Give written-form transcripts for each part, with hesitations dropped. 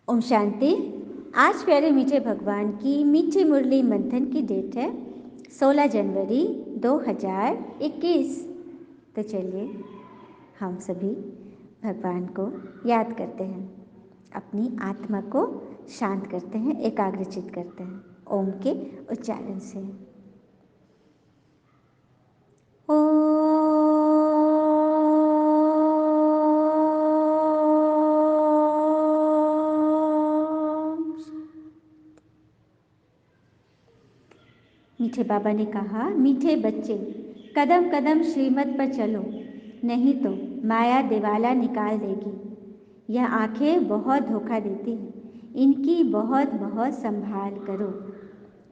ओम शांति। आज प्यारे मीठे भगवान की मीठी मुरली मंथन की डेट है 16 जनवरी 2021। तो चलिए हम सभी भगवान को याद करते हैं, अपनी आत्मा को शांत करते हैं, एकाग्रचित करते हैं ओम के उच्चारण से। मीठे बाबा ने कहा, मीठे बच्चे कदम कदम श्रीमत पर चलो, नहीं तो माया दिवाला निकाल देगी। यह आंखें बहुत धोखा देती हैं, इनकी बहुत बहुत संभाल करो।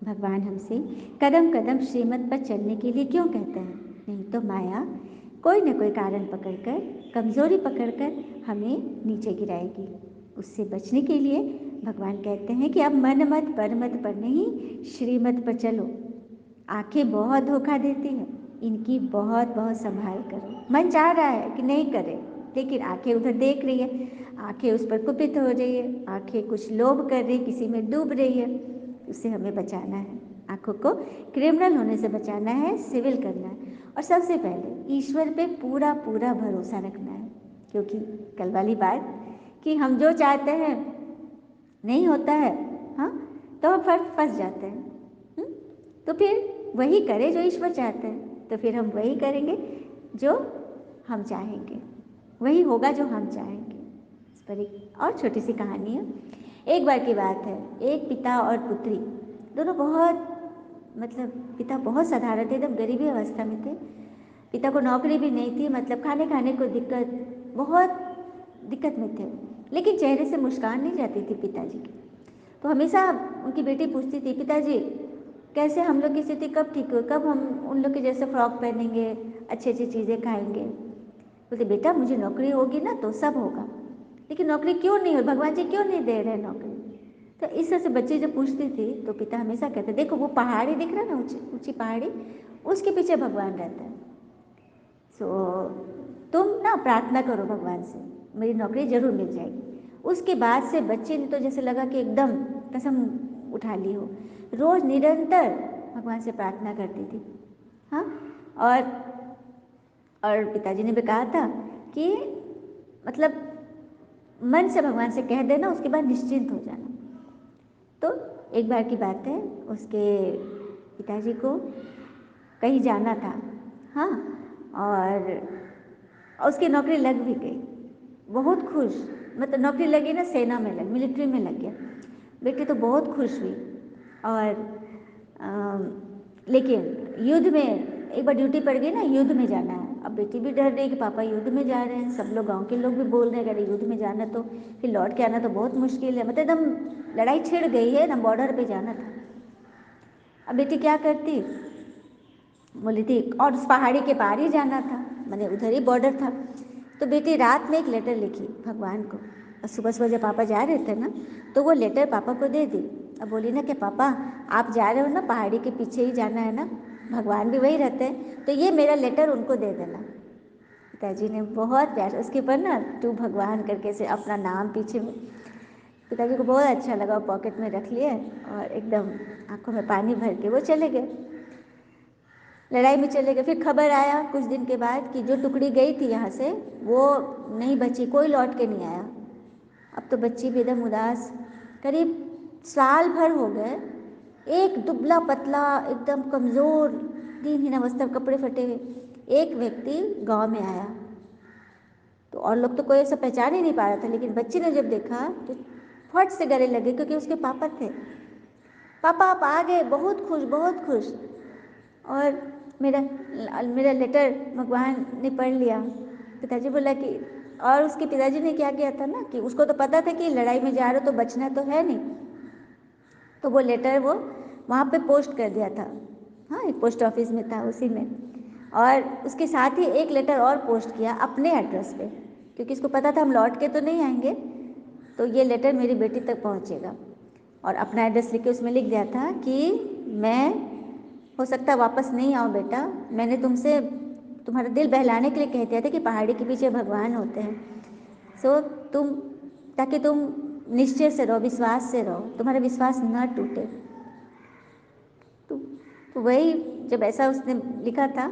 भगवान हमसे कदम कदम श्रीमत पर चलने के लिए क्यों कहते हैं? नहीं तो माया कोई न कोई कारण पकड़कर, कमज़ोरी पकड़कर हमें नीचे गिराएगी। उससे बचने के लिए भगवान कहते हैं कि अब मन मत पर मत पर नहीं, श्रीमत पर चलो। आंखें बहुत धोखा देती हैं, इनकी बहुत बहुत संभाल करो। मन चाह रहा है कि नहीं करे, लेकिन आंखें उधर देख रही है, आंखें उस पर कुपित हो रही है, आंखें कुछ लोभ कर रही, किसी में डूब रही है। उससे हमें बचाना है, आंखों को क्रिमिनल होने से बचाना है, सिविल करना है। और सबसे पहले ईश्वर पे पूरा पूरा भरोसा रखना है, क्योंकि कल वाली बात कि हम जो चाहते हैं नहीं होता है, हाँ, तो हम फंस जाते हैं। तो फिर वही करें जो ईश्वर चाहते हैं, तो फिर हम वही करेंगे जो हम चाहेंगे, वही होगा जो हम चाहेंगे। इस पर एक और छोटी सी कहानी है। एक बार की बात है, एक पिता और पुत्री दोनों बहुत पिता बहुत साधारण थे, एकदम गरीबी अवस्था में थे। पिता को नौकरी भी नहीं थी, खाने खाने को दिक्कत, बहुत दिक्कत में थे, लेकिन चेहरे से मुस्कान नहीं जाती थी पिताजी की। तो हमेशा उनकी बेटी पूछती थी, पिताजी कैसे हम लोग की स्थिति कब ठीक हो, कब हम उन लोग के जैसे फ्रॉक पहनेंगे, अच्छी अच्छी चीज़ें खाएंगे। बोलते बेटा मुझे नौकरी होगी ना तो सब होगा, लेकिन नौकरी क्यों नहीं हो, भगवान जी क्यों नहीं दे रहे नौकरी? तो इस तरह से बच्चे जब पूछती थी तो पिता हमेशा कहते, देखो वो पहाड़ी दिख रहा है ना, ऊंची पहाड़ी, उसके पीछे भगवान रहता है। सो तुम ना प्रार्थना करो भगवान से, मेरी नौकरी जरूर मिल जाएगी। उसके बाद से बच्चे ने तो जैसे लगा कि एकदम कसम उठा ली हो, रोज निरंतर भगवान से प्रार्थना करती थी। हाँ, और पिताजी ने भी कहा था कि मन से भगवान से कह देना, उसके बाद निश्चिंत हो जाना। तो एक बार की बात है, उसके पिताजी को कहीं जाना था, हाँ, और उसकी नौकरी लग भी गई, बहुत खुश, नौकरी लगी ना, सेना में लग, मिलिट्री में लग गया। बेटी तो बहुत खुश हुई। और लेकिन युद्ध में एक बार ड्यूटी पड़ गई ना, युद्ध में जाना है। अब बेटी भी डर रही कि पापा युद्ध में जा रहे हैं, सब लोग गांव के लोग भी बोल रहे हैं अगर युद्ध में जाना तो फिर लौट के आना तो बहुत मुश्किल है, एकदम लड़ाई छिड़ गई है ना, बॉर्डर पे जाना था। अब बेटी क्या करती, बोली थी, और उस पहाड़ी के पार ही जाना था, मैंने उधर ही बॉर्डर था। तो बेटी रात में एक लेटर लिखी भगवान को, और सुबह सुबह जब पापा जा रहे थे ना तो वो लेटर पापा को दे दी। अब बोली ना कि पापा आप जा रहे हो ना, पहाड़ी के पीछे ही जाना है ना, भगवान भी वही रहते हैं, तो ये मेरा लेटर उनको दे देना। पिताजी ने बहुत प्यार, उसके ऊपर ना तू भगवान करके से अपना नाम पीछे में, पिताजी को बहुत अच्छा लगा, पॉकेट में रख लिए और एकदम आंखों में पानी भर के वो चले गए, लड़ाई में चले गए। फिर खबर आया कुछ दिन के बाद कि जो टुकड़ी गई थी यहाँ से वो नहीं बची, कोई लौट के नहीं आया। अब तो बच्ची भी एकदम उदास, करीब साल भर हो गए, एक दुबला पतला एकदम कमज़ोर दीनहीन अवस्था, कपड़े फटे हुए एक व्यक्ति गांव में आया। तो और लोग तो कोई ऐसा पहचान ही नहीं पा रहा था, लेकिन बच्ची ने जब देखा तो फट से गले लगे, क्योंकि उसके पापा थे। पापा आप आ गए, बहुत खुश बहुत खुश। और मेरा लेटर भगवान ने पढ़ लिया। पिताजी बोला कि, और उसके पिताजी ने क्या किया था ना कि उसको तो पता था कि लड़ाई में जा रहे हो तो बचना तो है नहीं, तो वो लेटर वो वहाँ पे पोस्ट कर दिया था, हाँ, एक पोस्ट ऑफिस में था उसी में, और उसके साथ ही एक लेटर और पोस्ट किया अपने एड्रेस पे, क्योंकि इसको पता था हम लौट के तो नहीं आएंगे, तो ये लेटर मेरी बेटी तक पहुँचेगा। और अपना एड्रेस लिख के उसमें लिख दिया था कि मैं हो सकता वापस नहीं आओ बेटा, मैंने तुमसे तुम्हारा दिल बहलाने के लिए कह दिया था कि पहाड़ी के पीछे भगवान होते हैं, सो तुम ताकि तुम निश्चय से रहो, विश्वास से रहो, तुम्हारा विश्वास न टूटे। तो वही जब ऐसा उसने लिखा था,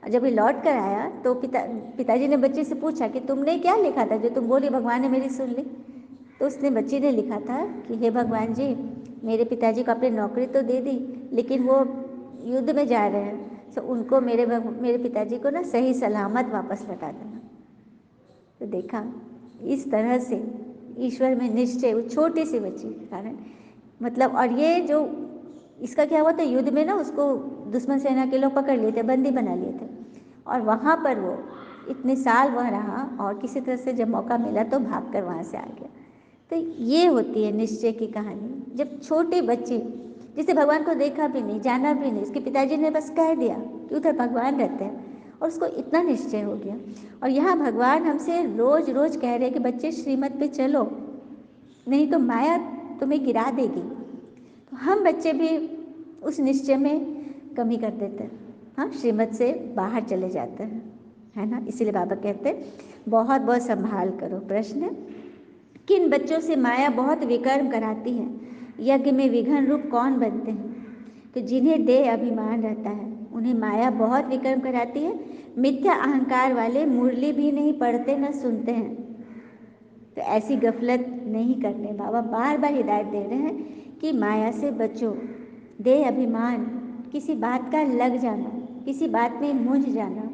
जब ये लौट कर आया तो पिताजी ने बच्चे से पूछा कि तुमने क्या लिखा था जो तुम बोली भगवान ने मेरी सुन ली। तो उसने बच्ची ने लिखा था कि हे भगवान जी, मेरे पिताजी को अपनी नौकरी तो दे दी, लेकिन वो युद्ध में जा रहे हैं, तो उनको मेरे पिताजी को ना सही सलामत वापस लौटा देना। तो देखा इस तरह से ईश्वर में निश्चय, वो छोटी सी बच्ची के कारण मतलब। और ये जो इसका क्या हुआ था, युद्ध में ना उसको दुश्मन सेना के लोग पकड़ लिए थे, बंदी बना लिए थे, और वहाँ पर वो इतने साल वह रहा और किसी तरह से जब मौका मिला तो भाग कर वहाँ से आ गया। तो ये होती है निश्चय की कहानी। जब छोटे बच्चे जिसे भगवान को देखा भी नहीं, जाना भी नहीं, उसके पिताजी ने बस कह दिया कि उधर भगवान रहते हैं, और उसको इतना निश्चय हो गया। और यहाँ भगवान हमसे रोज रोज कह रहे हैं कि बच्चे श्रीमत पे चलो, नहीं तो माया तुम्हें गिरा देगी। तो हम बच्चे भी उस निश्चय में कमी कर देते हैं, हाँ, श्रीमत से बाहर चले जाते हैं, है ना। इसीलिए बाबा कहते हैं बहुत बहुत संभाल करो। प्रश्न है, किन बच्चों से माया बहुत विकर्म कराती है? यज्ञ में विघ्न रूप कौन बनते हैं? तो जिन्हें देह अभिमान रहता है उन्हें माया बहुत विकर्म कराती है। मिथ्या अहंकार वाले मुरली भी नहीं पढ़ते न सुनते हैं। तो ऐसी गफलत नहीं करने, बाबा बार बार हिदायत दे रहे हैं कि माया से बचो। देह अभिमान, किसी बात का लग जाना, किसी बात में मूंझ जाना,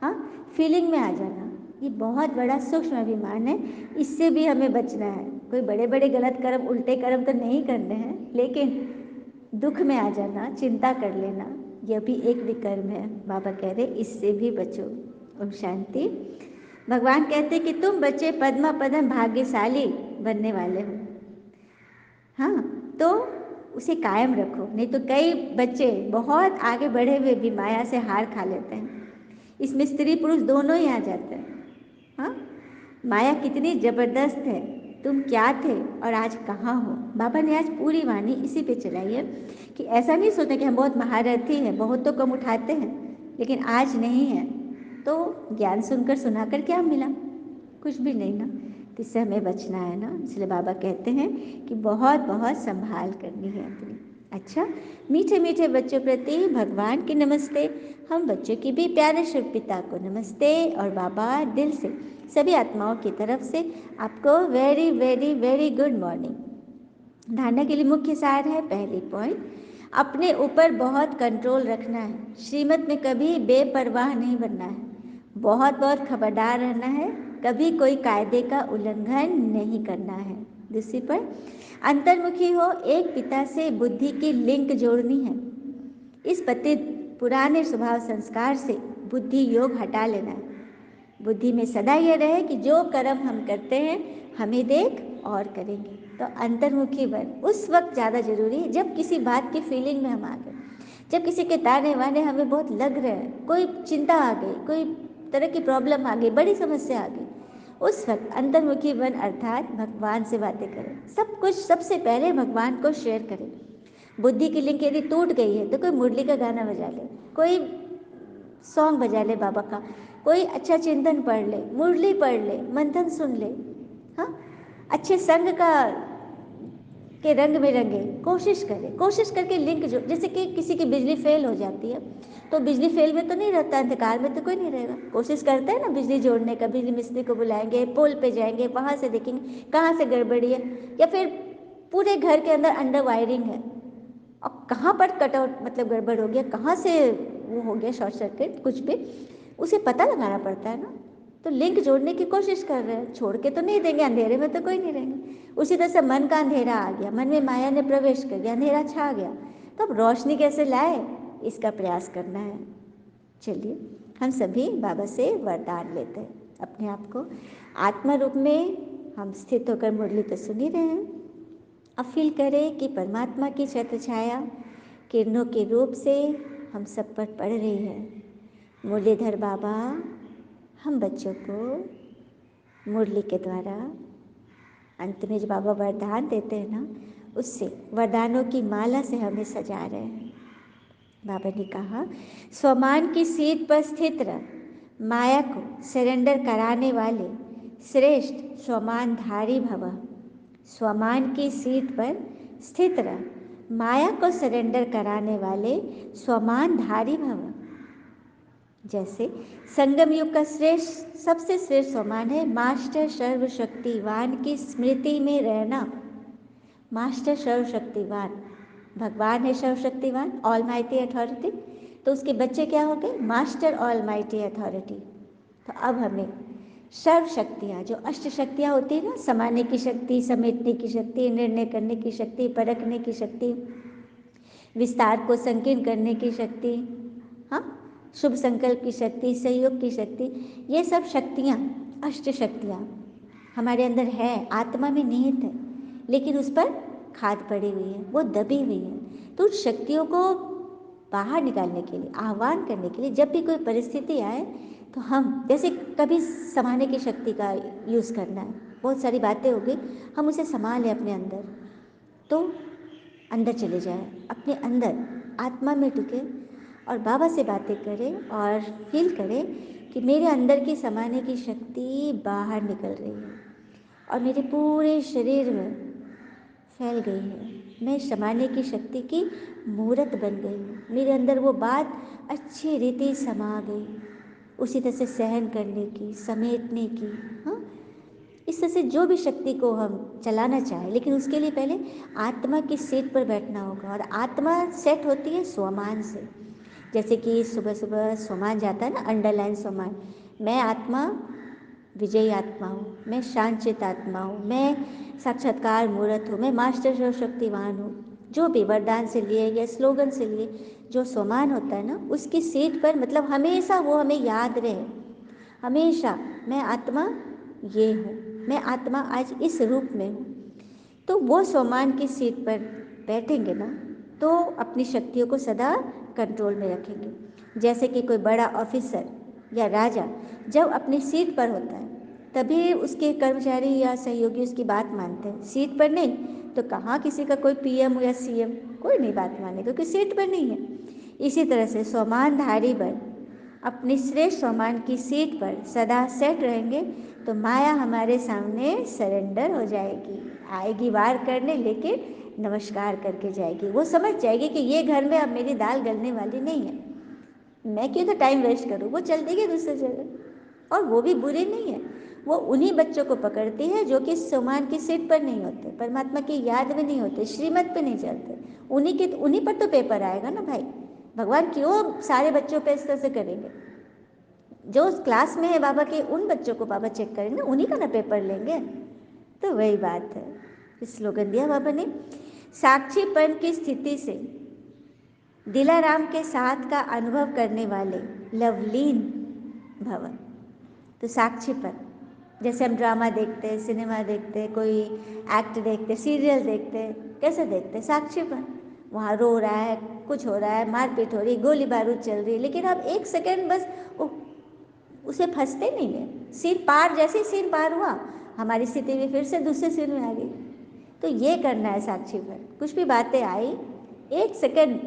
हाँ, फीलिंग में आ जाना, ये बहुत बड़ा सूक्ष्म अभिमान है, इससे भी हमें बचना है। कोई बड़े बड़े गलत कर्म, उल्टे कर्म तो नहीं करने हैं, लेकिन दुख में आ जाना, चिंता कर लेना, यह भी एक विकर्म है। बाबा कह रहे इससे भी बचो। ओम शांति। भगवान कहते कि तुम बच्चे पद्मा पदम भाग्यशाली बनने वाले हो, हाँ, तो उसे कायम रखो, नहीं तो कई बच्चे बहुत आगे बढ़े हुए भी माया से हार खा लेते हैं। इसमें स्त्री पुरुष दोनों ही आ जाते हैं, हाँ। माया कितनी जबरदस्त है, तुम क्या थे और आज कहाँ हो। बाबा ने आज पूरी वाणी इसी पे चलाई है कि ऐसा नहीं सोचते कि हम बहुत महारथी हैं, बहुत तो कम उठाते हैं, लेकिन आज नहीं है तो ज्ञान सुनकर सुनाकर क्या मिला, कुछ भी नहीं ना। तो इससे हमें बचना है ना। इसलिए बाबा कहते हैं कि बहुत बहुत संभाल करनी है अपनी। अच्छा, मीठे मीठे बच्चों प्रति भगवान की नमस्ते। हम बच्चों की भी प्यारे शिव पिता को नमस्ते। और बाबा दिल से सभी आत्माओं की तरफ से आपको very very very good morning. धारणा के लिए मुख्य सार है, पहली पॉइंट, अपने ऊपर बहुत कंट्रोल रखना है। श्रीमत में कभी बेपरवाह नहीं बनना है, बहुत बहुत खबरदार रहना है, कभी कोई कायदे का उल्लंघन नहीं करना है। दूसरी पर अंतर्मुखी हो, एक पिता से बुद्धि की लिंक जोड़नी है। इस पुराने स्वभाव संस्कार से बुद्धि योग हटा लेना है। बुद्धि में सदा यह रहे कि जो कर्म हम करते हैं हमें देख और करेंगे। तो अंतर्मुखी बन उस वक्त ज़्यादा जरूरी है जब किसी बात की फीलिंग में हम आ गए, जब किसी के ताने वाने हमें बहुत लग रहे हैं, कोई चिंता आ गई, कोई तरह की प्रॉब्लम आ गई, बड़ी समस्या आ गई, उस वक्त अंतर्मुखी बन अर्थात भगवान से बातें करें। सब कुछ सबसे पहले भगवान को शेयर करें। बुद्धि की लिंक यदि टूट गई है तो कोई मुरली का गाना बजा ले, कोई सॉन्ग बजा ले बाबा का, कोई अच्छा चिंतन पढ़ ले, मुरली पढ़ ले, मंथन सुन ले, हाँ, अच्छे संग का के रंग में रंगे, कोशिश करें, कोशिश करके लिंक जो, जैसे कि किसी की बिजली फेल हो जाती है तो बिजली फेल में तो नहीं रहता, अंधकार में तो कोई नहीं रहेगा, कोशिश करते हैं ना बिजली जोड़ने का, बिजली मिस्त्री को बुलाएंगे, पोल पे जाएंगे, वहाँ से देखेंगे कहाँ से गड़बड़ी है, या फिर पूरे घर के अंदर अंडर वायरिंग है और कहाँ पर कटआउट मतलब गड़बड़ हो गया, कहाँ से वो हो गया शॉर्ट सर्किट, कुछ भी उसे पता लगाना पड़ता है ना। तो लिंक जोड़ने की कोशिश कर रहे हैं, छोड़ के तो नहीं देंगे, अंधेरे में तो कोई नहीं रहेंगे। उसी तरह से मन का अंधेरा आ गया, मन में माया ने प्रवेश कर गया, अंधेरा छा गया, तो अब रोशनी कैसे लाए, इसका प्रयास करना है। चलिए हम सभी बाबा से वरदान लेते हैं। अपने आप को आत्मा रूप में हम स्थित होकर मुरली तो सुन ही रहे हैं, अब फील करें कि परमात्मा की छत्र छाया किरणों के रूप से हम सब पर पड़ रही है। मुरलीधर बाबा हम बच्चों को मुरली के द्वारा अंत में जो बाबा वरदान देते हैं ना, उससे वरदानों की माला से हमें सजा रहे हैं। बाबा ने कहा, स्वमान की सीट पर स्थित रह, माया को सरेंडर कराने वाले श्रेष्ठ स्वमानधारी भव। स्वमान की सीट पर स्थित रह, माया को सरेंडर कराने वाले स्वमानधारी भव। जैसे संगम युग का श्रेष्ठ, सबसे श्रेष्ठ स्वमान है मास्टर सर्वशक्तिवान की स्मृति में रहना। मास्टर सर्वशक्तिवान, भगवान है सर्वशक्तिवान, ऑल माइटी अथॉरिटी, तो उसके बच्चे क्या हो गए? Master all mighty authority. तो अब हमें सर्व शक्तियाँ, जो अष्ट शक्तियाँ होती है ना, समाने की शक्ति, समेटने की शक्ति, निर्णय करने की शक्ति, परखने की शक्ति, विस्तार को संकीर्ण करने की शक्ति, हाँ, शुभ संकल्प की शक्ति, सहयोग की शक्ति, ये सब शक्तियाँ, अष्ट शक्तियाँ हमारे अंदर है, आत्मा में निहित है, लेकिन उस पर खाद पड़ी हुई है, वो दबी हुई है। तो उन शक्तियों को बाहर निकालने के लिए, आह्वान करने के लिए, जब भी कोई परिस्थिति आए तो हम, जैसे कभी समाने की शक्ति का यूज़ करना है, बहुत सारी बातें हो गई, हम उसे संभालें अपने अंदर, तो अंदर चले जाए, अपने अंदर आत्मा में टिके और बाबा से बातें करें और फील करें कि मेरे अंदर की समाने की शक्ति बाहर निकल रही है और मेरे पूरे शरीर में फैल गई है। मैं समाने की शक्ति की मूर्त बन गई हूँ, मेरे अंदर वो बात अच्छी रीति समा गई, उसी तरह से सहन करने की, समेटने की, हाँ, इस तरह से जो भी शक्ति को हम चलाना चाहें, लेकिन उसके लिए पहले आत्मा की सीट पर बैठना होगा। और आत्मा सेट होती है स्वमान से। जैसे कि सुबह सुबह स्वमान जाता है ना, अंडरलाइन स्वमान, मैं आत्मा विजयी आत्मा हूँ, मैं शांतचित आत्मा हूँ, मैं साक्षात्कार मूर्त हूँ, मैं मास्टर सर्वशक्तिवान हूँ। जो भी वरदान से लिए या स्लोगन से लिए जो स्वमान होता है ना, उसकी सीट पर, मतलब हमेशा वो हमें याद रहे, हमेशा मैं आत्मा ये हूँ, मैं आत्मा आज इस रूप में हूँ। तो वो स्वमान की सीट पर बैठेंगे ना, तो अपनी शक्तियों को सदा कंट्रोल में रखेंगे। जैसे कि कोई बड़ा ऑफिसर या राजा जब अपनी सीट पर होता है, तभी उसके कर्मचारी या सहयोगी उसकी बात मानते हैं। सीट पर नहीं तो कहाँ किसी का कोई पीएम हो या सीएम, कोई नहीं बात माने, क्योंकि सीट पर नहीं है। इसी तरह से स्वमानधारी बन अपनी श्रेष्ठ स्वमान की सीट पर सदा सेट रहेंगे, तो माया हमारे सामने सरेंडर हो जाएगी, आएगी वार करने, लेकिन नमस्कार करके जाएगी। वो समझ जाएगी कि ये घर में अब मेरी दाल गलने वाली नहीं है, मैं क्यों तो टाइम वेस्ट करूँ, वो चल देगी दूसरी जगह। और वो भी बुरी नहीं है, वो उन्हीं बच्चों को पकड़ती है जो कि स्वमान की सीट पर नहीं होते, परमात्मा की याद में नहीं होते, श्रीमत पे नहीं चलते, उन्हीं पर तो पेपर आएगा ना भाई। भगवान क्यों सारे बच्चों पे इस तरह से करेंगे? जो उस क्लास में है बाबा के, उन बच्चों को बाबा चेक करेंगे, उन्हीं का ना पेपर लेंगे। तो वही बात है, स्लोगन दिया बाबा ने, साक्षीपन की स्थिति से दिलाराम के साथ का अनुभव करने वाले लवलीन भव। तो साक्षीपन, जैसे हम ड्रामा देखते हैं, सिनेमा देखते हैं, कोई एक्ट देखते, सीरियल देखते हैं, कैसे देखते हैं? साक्षीपन, वहाँ रो रहा है, कुछ हो रहा है, मारपीट हो रही, गोली बारूद चल रही है, लेकिन आप एक सेकेंड बस उसे फंसते नहीं है। सीन पार, जैसे सीन पार हुआ, हमारी स्थिति भी फिर से दूसरे सीन में आ गई। तो ये करना है साक्षीपन। कुछ भी बातें आई, एक सेकेंड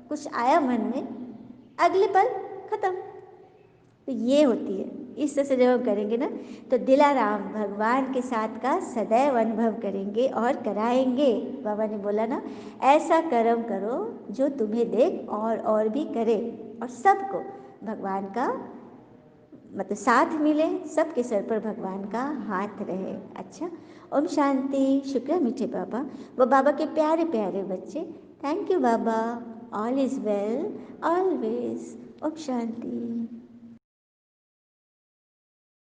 कुछ आया मन में, अगले पल खत्म। तो ये होती है, इस तरह से जब हम करेंगे ना, तो दिलाराम भगवान के साथ का सदैव अनुभव करेंगे और कराएंगे। बाबा ने बोला ना, ऐसा कर्म करो जो तुम्हें देख और भी करे, और सबको भगवान का मतलब साथ मिले, सबके सर पर भगवान का हाथ रहे। अच्छा, ओम शांति। शुक्र मीठे बाबा, वो बाबा के प्यारे प्यारे बच्चे। थैंक यू बाबा, all is well always. Om Shanti.